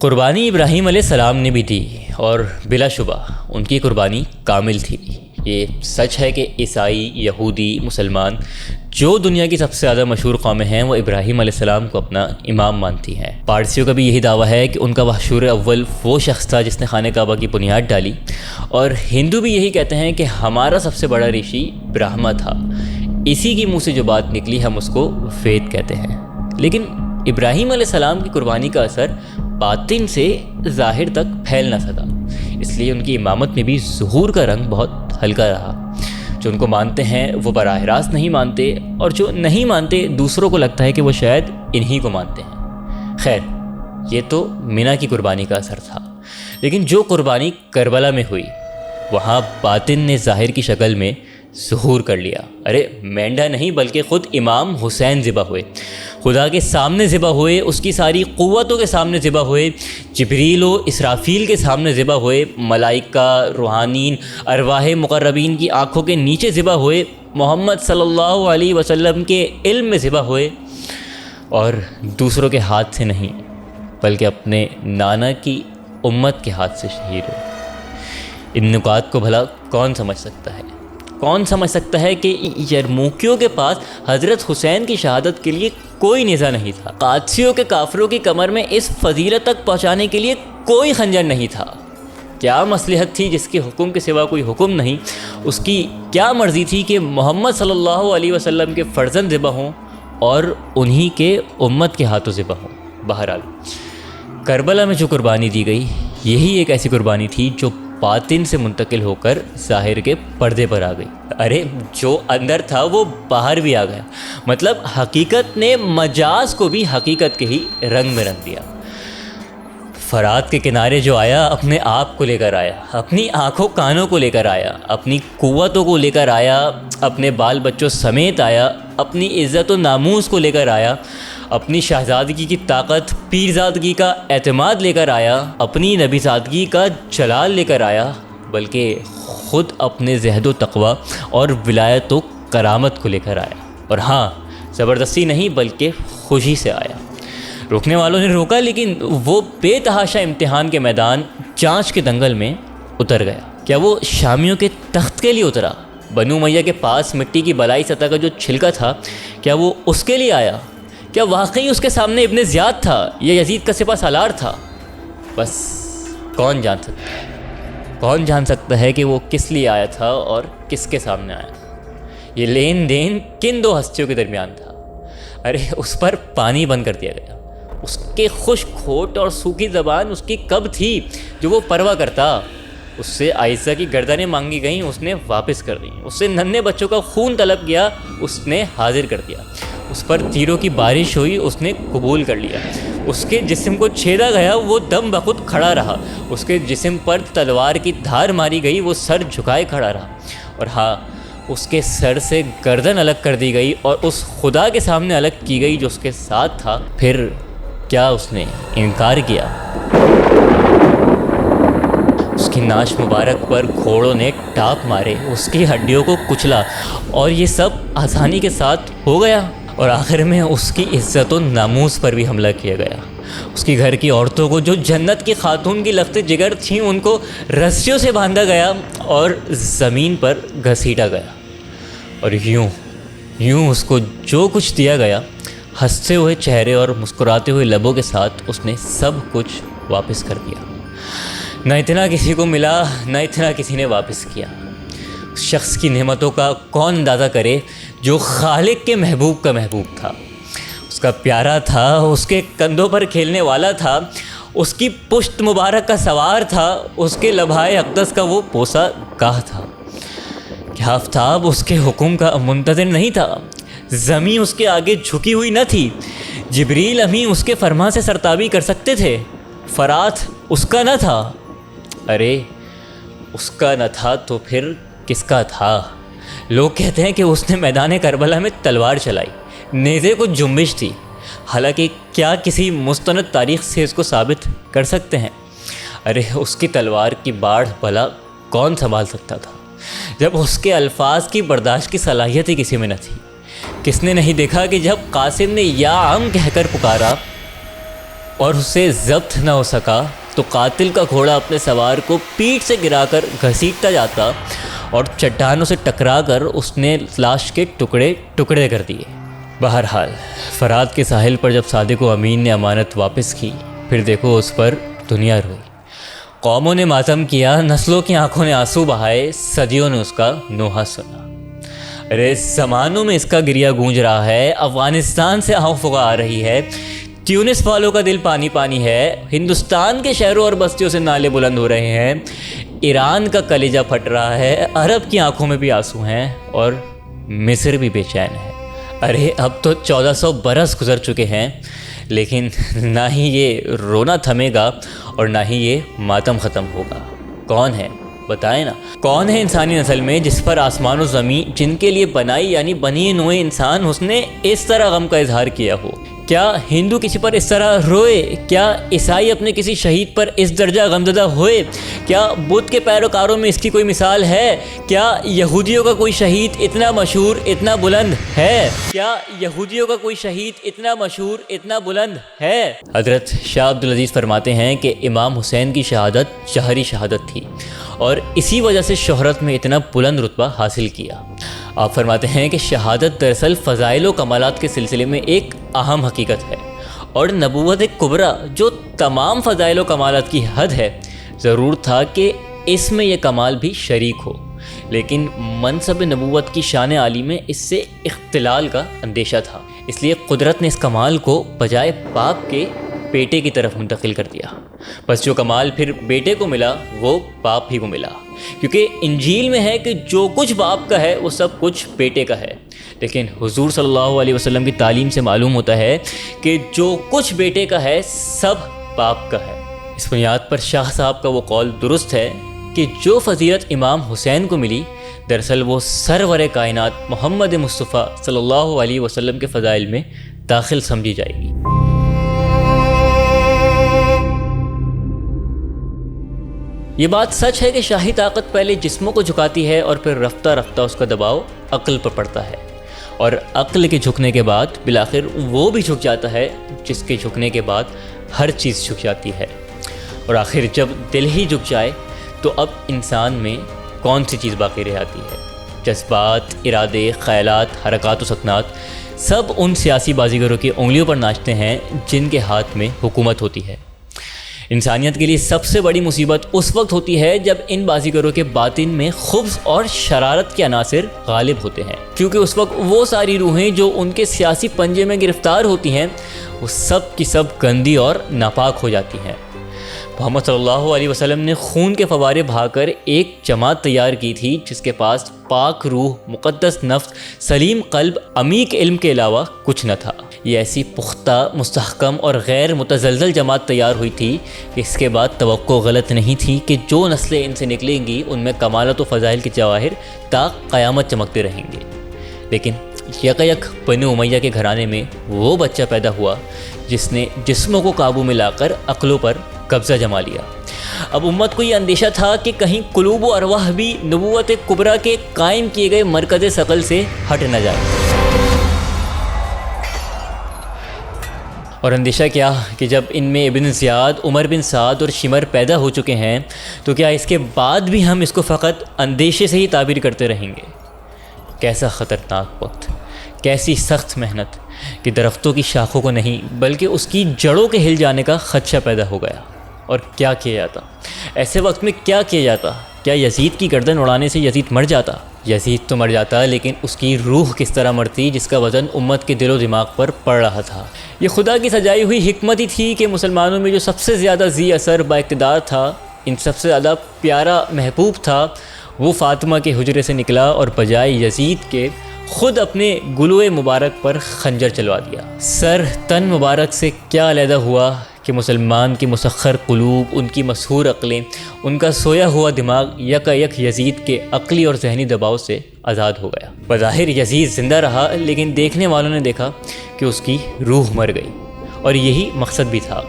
قربانی ابراہیم علیہ السلام نے بھی دی اور بلا شبہ ان کی قربانی کامل تھی۔ یہ سچ ہے کہ عیسائی، یہودی، مسلمان جو دنیا کی سب سے زیادہ مشہور قومیں ہیں وہ ابراہیم علیہ السلام کو اپنا امام مانتی ہیں۔ پارسیوں کا بھی یہی دعویٰ ہے کہ ان کا محشور اول وہ شخص تھا جس نے خانہ کعبہ کی بنیاد ڈالی، اور ہندو بھی یہی کہتے ہیں کہ ہمارا سب سے بڑا رشی برہما تھا، اسی کی منہ سے جو بات نکلی ہم اس کو وید کہتے ہیں۔ لیکن ابراہیم علیہ السلام کی قربانی کا اثر باطن سے ظاہر تک پھیل نہ سکا، اس لیے ان کی امامت میں بھی ظہور کا رنگ بہت ہلکا رہا۔ جو ان کو مانتے ہیں وہ براہ راست نہیں مانتے، اور جو نہیں مانتے دوسروں کو لگتا ہے کہ وہ شاید انہی کو مانتے ہیں۔ خیر، یہ تو منی کی قربانی کا اثر تھا، لیکن جو قربانی کربلا میں ہوئی وہاں باطن نے ظاہر کی شکل میں ظہور کر لیا۔ ارے مینڈا نہیں بلکہ خود امام حسین ذبح ہوئے، خدا کے سامنے ذبح ہوئے، اس کی ساری قوتوں کے سامنے ذبح ہوئے، جبریل و اسرافیل کے سامنے ذبح ہوئے، ملائکہ، روحانین، ارواح مقربین کی آنکھوں کے نیچے ذبح ہوئے، محمد صلی اللہ علیہ وسلم کے علم میں ذبح ہوئے، اور دوسروں کے ہاتھ سے نہیں بلکہ اپنے نانا کی امت کے ہاتھ سے شہید ہوئے۔ ان نکات کو بھلا کون سمجھ سکتا ہے؟ کون سمجھ سکتا ہے کہ یرموکیوں کے پاس حضرت حسین کی شہادت کے لیے کوئی نیزہ نہیں تھا، قادسیوں کے کافروں کی کمر میں اس فضیلت تک پہنچانے کے لیے کوئی خنجر نہیں تھا؟ کیا مصلحت تھی جس کے حکم کے سوا کوئی حکم نہیں؟ اس کی کیا مرضی تھی کہ محمد صلی اللہ علیہ وسلم کے فرزند ذبح ہوں اور انہی کے امت کے ہاتھوں ذبح ہوں؟ بہرحال کربلا میں جو قربانی دی گئی یہی ایک ایسی قربانی تھی جو باطن سے منتقل ہو کر ظاہر کے پردے پر آ گئی۔ ارے جو اندر تھا وہ باہر بھی آ گیا، مطلب حقیقت نے مجاز کو بھی حقیقت کے ہی رنگ میں رنگ دیا۔ فرات کے کنارے جو آیا اپنے آپ کو لے کر آیا، اپنی آنکھوں کانوں کو لے کر آیا، اپنی قوتوں کو لے کر آیا، اپنے بال بچوں سمیت آیا، اپنی عزت و ناموس کو لے کر آیا، اپنی شہزادگی کی طاقت، پیرزادگی کا اعتماد لے کر آیا، اپنی نبی زادگی کا جلال لے کر آیا، بلکہ خود اپنے زہد و تقوی اور ولایت و کرامت کو لے کر آیا۔ اور ہاں، زبردستی نہیں بلکہ خوشی سے آیا۔ روکنے والوں نے روکا، لیکن وہ بے تحاشا امتحان کے میدان جانچ کے دنگل میں اتر گیا۔ کیا وہ شامیوں کے تخت کے لیے اترا؟ بنو امیہ کے پاس مٹی کی بلائی سطح کا جو چھلکا تھا کیا وہ اس کے لیے آیا؟ کیا واقعی اس کے سامنے ابن زیاد تھا یا یزید کا سپہ سالار تھا؟ بس کون جان سکتا ہے؟ کون جان سکتا ہے کہ وہ کس لیے آیا تھا اور کس کے سامنے آیا تھا؟ یہ لین دین کن دو ہستیوں کے درمیان تھا؟ ارے اس پر پانی بند کر دیا گیا۔ اس کے خشک ہونٹ اور سوکھی زبان اس کی کب تھی جو وہ پرواہ کرتا؟ اس سے عائشہ کی گردنیں مانگی گئیں، اس نے واپس کر دیں۔ اس سے ننھے بچوں کا خون طلب کیا، اس نے حاضر کر دیا۔ اس پر تیروں کی بارش ہوئی، اس نے قبول کر لیا۔ اس کے جسم کو چھیدا گیا، وہ دم بخود کھڑا رہا۔ اس کے جسم پر تلوار کی دھار ماری گئی، وہ سر جھکائے کھڑا رہا۔ اور ہاں، اس کے سر سے گردن الگ کر دی گئی اور اس خدا کے سامنے الگ کی گئی جو اس کے ساتھ تھا۔ پھر کیا اس نے انکار کیا؟ اس کی ناش مبارک پر گھوڑوں نے ٹاپ مارے، اس کی ہڈیوں کو کچلا، اور یہ سب آسانی کے ساتھ ہو گیا۔ اور آخر میں اس کی عزت و ناموس پر بھی حملہ کیا گیا۔ اس کی گھر کی عورتوں کو جو جنت کی خاتون کی لخت جگر تھیں ان کو رسیوں سے باندھا گیا اور زمین پر گھسیٹا گیا، اور یوں اس کو جو کچھ دیا گیا، ہنستے ہوئے چہرے اور مسکراتے ہوئے لبوں کے ساتھ اس نے سب کچھ واپس کر دیا۔ نہ اتنا کسی کو ملا، نہ اتنا کسی نے واپس کیا۔ اس شخص کی نعمتوں کا کون اندازہ کرے جو خالق کے محبوب کا محبوب تھا، اس کا پیارا تھا، اس کے کندھوں پر کھیلنے والا تھا، اس کی پشت مبارک کا سوار تھا، اس کے لبھائے اقدس کا وہ پوسا گاہ تھا۔ کیا آفتاب اس کے حکم کا منتظر نہیں تھا؟ زمین اس کے آگے جھکی ہوئی نہ تھی؟ جبریل امین اس کے فرمان سے سرتابی کر سکتے تھے؟ فرات اس کا نہ تھا؟ ارے اس کا نہ تھا تو پھر کس کا تھا؟ لوگ کہتے ہیں کہ اس نے میدان کربلا میں تلوار چلائی، نیزے کو جنبش تھی، حالانکہ کیا کسی مستند تاریخ سے اس کو ثابت کر سکتے ہیں؟ ارے اس کی تلوار کی باڑھ بھلا کون سنبھال سکتا تھا جب اس کے الفاظ کی برداشت کی صلاحیت ہی کسی میں نہ تھی؟ کس نے نہیں دیکھا کہ جب قاسم نے یا عم کہہ کر پکارا اور اسے ضبط نہ ہو سکا تو قاتل کا گھوڑا اپنے سوار کو پیٹھ سے گرا کر گھسیٹتا جاتا اور چٹانوں سے ٹکرا کر اس نے لاش کے ٹکڑے ٹکڑے کر دیے۔ بہرحال فرات کے ساحل پر جب صادق و امین نے امانت واپس کی، پھر دیکھو اس پر دنیا روئی، قوموں نے ماتم کیا، نسلوں کی آنکھوں نے آنسو بہائے، صدیوں نے اس کا نوحہ سنا۔ ارے زمانوں میں اس کا گریہ گونج رہا ہے، افغانستان سے آہو فغاں آ رہی ہے، ٹیونس والوں کا دل پانی پانی ہے، ہندوستان کے شہروں اور بستیوں سے نعرے بلند ہو رہے ہیں، ایران کا کلیجہ پھٹ رہا ہے، عرب کی آنکھوں میں بھی آنسو ہیں اور مصر بھی بے چین ہے۔ ارے اب تو 1400 برس گزر چکے ہیں، لیکن نہ ہی یہ رونا تھمے گا اور نہ ہی یہ ماتم ختم ہوگا۔ کون ہے بتائیں نا، کون ہے انسانی نسل میں جس پر آسمان و زمین جن کے لیے بنائی یعنی بنی نوع انسان اس نے اس طرح غم کا اظہار کیا ہو؟ کیا ہندو کسی پر اس طرح روئے؟ کیا عیسائی اپنے کسی شہید پر اس درجہ غمزدہ ہوئے؟ کیا بدھ کے پیروکاروں میں اس کی کوئی مثال ہے؟ کیا یہودیوں کا کوئی شہید اتنا مشہور اتنا بلند ہے؟ کیا یہودیوں کا کوئی شہید اتنا مشہور اتنا بلند ہے؟ حضرت شاہ عبدالعزیز فرماتے ہیں کہ امام حسین کی شہادت جہری شہادت تھی اور اسی وجہ سے شہرت میں اتنا بلند رتبہ حاصل کیا۔ آپ فرماتے ہیں کہ شہادت دراصل فضائل و کمالات کے سلسلے میں ایک اہم حقیقت ہے، اور نبوت کبریٰ جو تمام فضائل و کمالات کی حد ہے، ضرور تھا کہ اس میں یہ کمال بھی شریک ہو، لیکن منصب نبوت کی شان عالی میں اس سے اختلال کا اندیشہ تھا، اس لیے قدرت نے اس کمال کو بجائے باپ کے بیٹے کی طرف منتقل کر دیا۔ بس جو کمال پھر بیٹے کو ملا وہ باپ ہی کو ملا، کیونکہ انجیل میں ہے کہ جو کچھ باپ کا ہے وہ سب کچھ بیٹے کا ہے، لیکن حضور صلی اللہ علیہ وسلم کی تعلیم سے معلوم ہوتا ہے کہ جو کچھ بیٹے کا ہے سب باپ کا ہے۔ اس بنیاد پر شاہ صاحب کا وہ قول درست ہے کہ جو فضیلت امام حسین کو ملی دراصل وہ سرور کائنات محمد مصطفیٰ صلی اللہ علیہ وسلم کے فضائل میں داخل سمجھی جائے گی۔ یہ بات سچ ہے کہ شاہی طاقت پہلے جسموں کو جھکاتی ہے اور پھر رفتہ رفتہ اس کا دباؤ عقل پر پڑتا ہے، اور عقل کے جھکنے کے بعد بالآخر وہ بھی جھک جاتا ہے جس کے جھکنے کے بعد ہر چیز جھک جاتی ہے، اور آخر جب دل ہی جھک جائے تو اب انسان میں کون سی چیز باقی رہ جاتی ہے؟ جذبات، ارادے، خیالات، حرکات و سکنات سب ان سیاسی بازیگروں کی انگلیوں پر ناچتے ہیں جن کے ہاتھ میں حکومت ہوتی ہے۔ انسانیت کے لیے سب سے بڑی مصیبت اس وقت ہوتی ہے جب ان بازیگروں کے باطن میں خبث اور شرارت کے عناصر غالب ہوتے ہیں، کیونکہ اس وقت وہ ساری روحیں جو ان کے سیاسی پنجے میں گرفتار ہوتی ہیں وہ سب کی سب گندی اور ناپاک ہو جاتی ہیں۔ محمد صلی اللہ علیہ وسلم نے خون کے فوارے بہا کر ایک جماعت تیار کی تھی جس کے پاس پاک روح، مقدس نفس، سلیم قلب، عمیق علم کے علاوہ کچھ نہ تھا۔ یہ ایسی پختہ، مستحکم اور غیر متزلزل جماعت تیار ہوئی تھی کہ اس کے بعد توقع غلط نہیں تھی کہ جو نسلیں ان سے نکلیں گی ان میں کمالات و فضائل کے جواہر تا قیامت چمکتے رہیں گے، لیکن یک بنو امیہ کے گھرانے میں وہ بچہ پیدا ہوا جس نے جسموں کو قابو میں لا کر عقلوں پر قبضہ جما لیا۔ اب امت کو یہ اندیشہ تھا کہ کہیں قلوب و ارواح بھی نبوت کبریٰ کے قائم کیے گئے مرکز ثقل سے ہٹ نہ جائے، اور اندیشہ کیا کہ جب ان میں ابن زیاد، عمر بن سعد اور شمر پیدا ہو چکے ہیں تو کیا اس کے بعد بھی ہم اس کو فقط اندیشے سے ہی تعبیر کرتے رہیں گے؟ کیسا خطرناک وقت، کیسی سخت محنت کہ درختوں کی شاخوں کو نہیں بلکہ اس کی جڑوں کے ہل جانے کا خدشہ پیدا ہو گیا۔ اور کیا کیا جاتا ایسے وقت میں؟ کیا کیا جاتا؟ کیا یزید کی گردن اڑانے سے یزید مر جاتا؟ یزید تو مر جاتا، لیکن اس کی روح کس طرح مرتی جس کا وزن امت کے دل و دماغ پر پڑ رہا تھا۔ یہ خدا کی سجائی ہوئی حکمت ہی تھی کہ مسلمانوں میں جو سب سے زیادہ ذی اثر با اقتدار تھا، ان سب سے زیادہ پیارا محبوب تھا، وہ فاطمہ کے حجرے سے نکلا اور بجائے یزید کے خود اپنے گلوئے مبارک پر خنجر چلوا دیا۔ سر تن مبارک سے کیا علیحدہ ہوا کہ مسلمان کی مسخر قلوب، ان کی مسحور عقلیں، ان کا سویا ہوا دماغ یک یزید کے عقلی اور ذہنی دباؤ سے آزاد ہو گیا۔ بظاہر یزید زندہ رہا، لیکن دیکھنے والوں نے دیکھا کہ اس کی روح مر گئی، اور یہی مقصد بھی تھا۔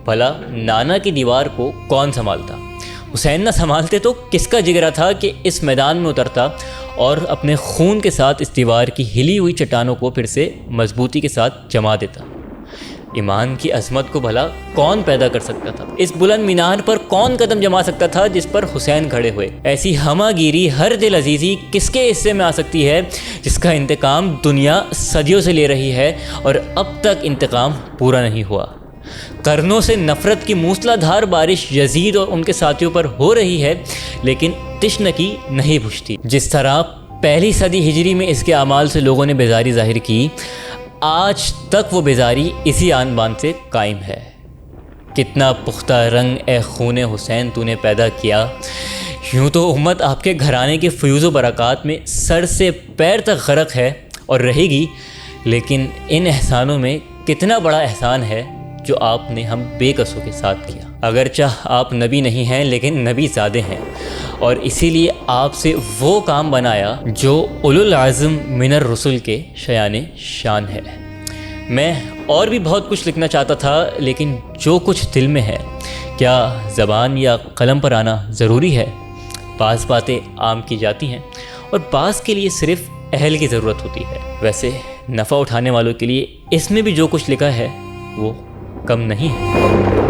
بھلا نانا کی دیوار کو کون سنبھالتا؟ حسین نہ سنبھالتے تو کس کا جگرا تھا کہ اس میدان میں اترتا اور اپنے خون کے ساتھ اس دیوار کی ہلی ہوئی چٹانوں کو پھر سے مضبوطی کے ساتھ جما دیتا؟ ایمان کی عظمت کو بھلا کون پیدا کر سکتا تھا؟ اس بلند مینار پر کون قدم جما سکتا تھا جس پر حسین کھڑے ہوئے؟ ایسی ہمہ گیری، ہر دل عزیزی کس کے حصے میں آ سکتی ہے جس کا انتقام دنیا صدیوں سے لے رہی ہے اور اب تک انتقام پورا نہیں ہوا؟ قرنوں سے نفرت کی موسلا دھار بارش یزید اور ان کے ساتھیوں پر ہو رہی ہے، لیکن تشنگی نہیں بجھتی۔ جس طرح پہلی صدی ہجری میں اس کے اعمال سے لوگوں نے بیزاری ظاہر کی، آج تک وہ بیزاری اسی آن بان سے قائم ہے۔ کتنا پختہ رنگ اے خون حسین تو نے پیدا کیا، یوں تو امت آپ کے گھرانے کے فیوز و برکات میں سر سے پیر تک غرق ہے اور رہے گی، لیکن ان احسانوں میں کتنا بڑا احسان ہے جو آپ نے ہم بے قصوں کے ساتھ کیا۔ اگرچہ آپ نبی نہیں ہیں لیکن نبی زادے ہیں، اور اسی لیے آپ سے وہ کام بنایا جو اولو العزم من الرسل کے شایان شان ہے۔ میں اور بھی بہت کچھ لکھنا چاہتا تھا، لیکن جو کچھ دل میں ہے، کیا زبان یا قلم پر آنا ضروری ہے؟ بعض باتیں عام کی جاتی ہیں اور بعض کے لیے صرف اہل کی ضرورت ہوتی ہے۔ ویسے نفع اٹھانے والوں کے لیے اس میں بھی جو کچھ لکھا ہے وہ کم نہیں ہے۔